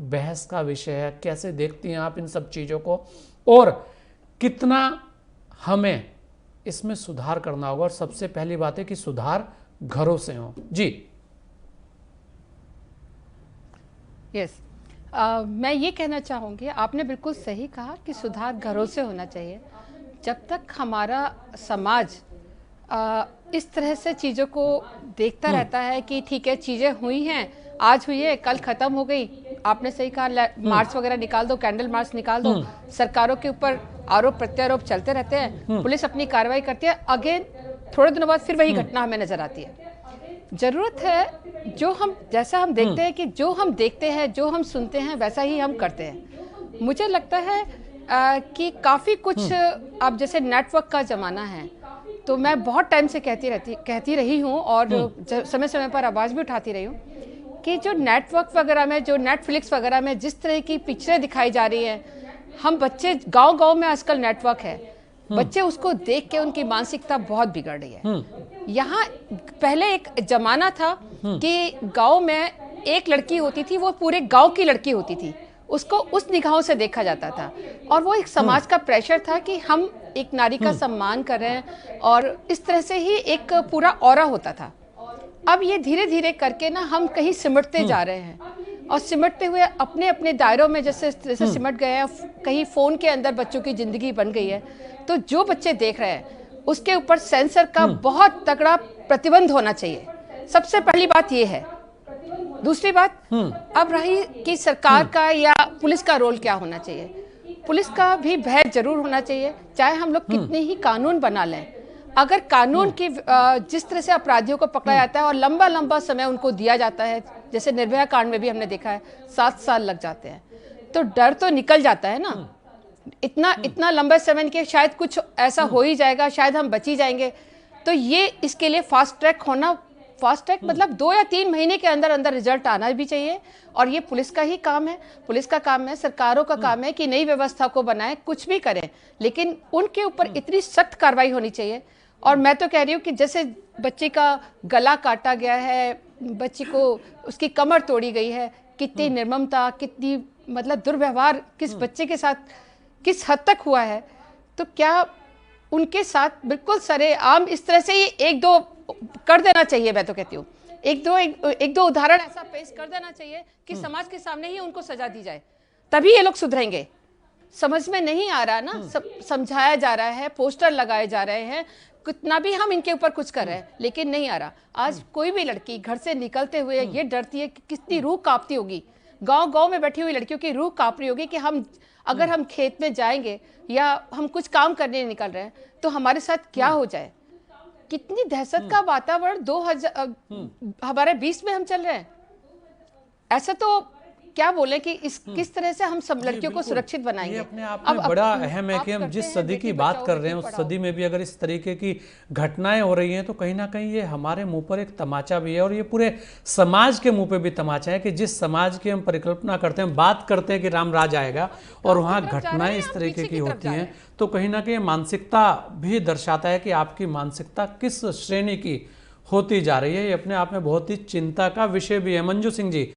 बहस का विषय है। कैसे देखती हैं आप इन सब चीज़ों को, और कितना हमें इसमें सुधार करना होगा? और सबसे पहली बात है कि सुधार घरों से हो। जी यस, मैं ये कहना चाहूँगी, आपने बिल्कुल सही कहा कि सुधार घरों से होना चाहिए। जब तक हमारा समाज इस तरह से चीज़ों को देखता रहता है कि ठीक है चीज़ें हुई हैं, आज हुई है कल ख़त्म हो गई, आपने सही कहा, मार्च वगैरह निकाल दो, कैंडल मार्च निकाल दो, सरकारों के ऊपर आरोप प्रत्यारोप चलते रहते हैं, पुलिस अपनी कार्रवाई करती है, अगेन थोड़े दिनों बाद फिर वही घटना हमें नजर आती है। जरूरत है जो हम, जैसा हम देखते हैं कि जो हम देखते हैं, जो हम सुनते हैं, वैसा ही हम करते हैं। मुझे लगता है कि काफ़ी कुछ, अब जैसे नेटवर्क का ज़माना है, तो मैं बहुत टाइम से कहती रही हूँ और समय समय पर आवाज़ भी उठाती रही हूँ कि जो नेटवर्क वगैरह में, जो नेटफ्लिक्स वगैरह में जिस तरह की पिक्चरें दिखाई जा रही हैं, हम बच्चे गांव-गांव में आजकल नेटवर्क है, बच्चे उसको देख के उनकी मानसिकता बहुत बिगड़ रही है। यहाँ पहले एक जमाना था कि गांव में एक लड़की होती थी, वो पूरे गांव की लड़की होती थी, उसको उस निगाहों से देखा जाता था, और वो एक समाज का प्रेशर था कि हम एक नारी का सम्मान कर रहे हैं, और इस तरह से ही एक पूरा ऑरा होता था। अब ये धीरे धीरे करके ना हम कहीं सिमटते जा रहे हैं, और सिमटते हुए अपने अपने दायरों में जैसे सिमट गए हैं, कहीं फ़ोन के अंदर बच्चों की ज़िंदगी बन गई है। तो जो बच्चे देख रहे हैं उसके ऊपर सेंसर का बहुत तगड़ा प्रतिबंध होना चाहिए, सबसे पहली बात ये है। दूसरी बात अब रही कि सरकार का या पुलिस का रोल क्या होना चाहिए। पुलिस का भी भय जरूर होना चाहिए, चाहे हम लोग कितने ही कानून बना लें, अगर कानून की जिस तरह से अपराधियों को पकड़ा जाता है और लंबा लंबा समय उनको दिया जाता है, जैसे निर्भया कांड में भी हमने देखा है 7 साल लग जाते हैं, तो डर तो निकल जाता है ना। इतना लंबे समय के शायद कुछ ऐसा हो ही जाएगा, शायद हम बच ही जाएंगे। तो ये इसके लिए फास्ट ट्रैक होना, फास्ट ट्रैक मतलब 2 या 3 महीने के अंदर अंदर रिजल्ट आना भी चाहिए, और ये पुलिस का ही काम है, पुलिस का काम है, सरकारों का काम है कि नई व्यवस्था को बनाए, कुछ भी करें, लेकिन उनके ऊपर इतनी सख्त कार्रवाई होनी चाहिए। और मैं तो कह रही हूँ कि जैसे बच्चे का गला काटा गया है, बच्ची को उसकी कमर तोड़ी गई है, कितनी निर्ममता, कितनी मतलब दुर्व्यवहार किस बच्चे के साथ किस हद तक हुआ है, तो क्या उनके साथ बिल्कुल सरेआम इस तरह से ही 1-2 कर देना चाहिए। मैं तो कहती हूँ एक दो उदाहरण ऐसा पेश कर देना चाहिए कि समाज के सामने ही उनको सजा दी जाए, तभी ये लोग सुधरेंगे। समझ में नहीं आ रहा ना, समझाया जा रहा है, पोस्टर लगाए जा रहे हैं, कितना भी हम इनके ऊपर कुछ कर रहे हैं, लेकिन नहीं आ रहा। आज कोई भी लड़की घर से निकलते हुए ये डरती है कि कितनी रूह कांपती होगी, गांव-गांव में बैठी हुई लड़कियों की रूह कांप रही होगी कि हम अगर हम खेत में जाएंगे या हम कुछ काम करने निकल रहे हैं तो हमारे साथ क्या हो जाए। कितनी दहशत का वातावरण 2000 हमारे 20 में हम चल रहे हैं। ऐसा तो क्या बोले कि किस तरह से हम सब लड़कियों को सुरक्षित बनाएंगे। ये अपने आप में बड़ा अहम है कि हम जिस सदी की बात कर रहे हैं उस सदी में भी अगर इस तरीके की घटनाएं हो रही हैं तो कहीं ना कहीं ये हमारे मुंह पर एक तमाचा भी है, और ये पूरे समाज के मुंह पे भी तमाचा है कि जिस समाज की हम परिकल्पना करते हैं, बात करते हैं कि राम राज आएगा और वहाँ घटनाएं इस तरीके की होती हैं, तो कहीं ना कहीं मानसिकता भी दर्शाता है कि आपकी मानसिकता किस श्रेणी की होती जा रही है। ये अपने आप में बहुत ही चिंता का विषय भी है। मंजू सिंह जी,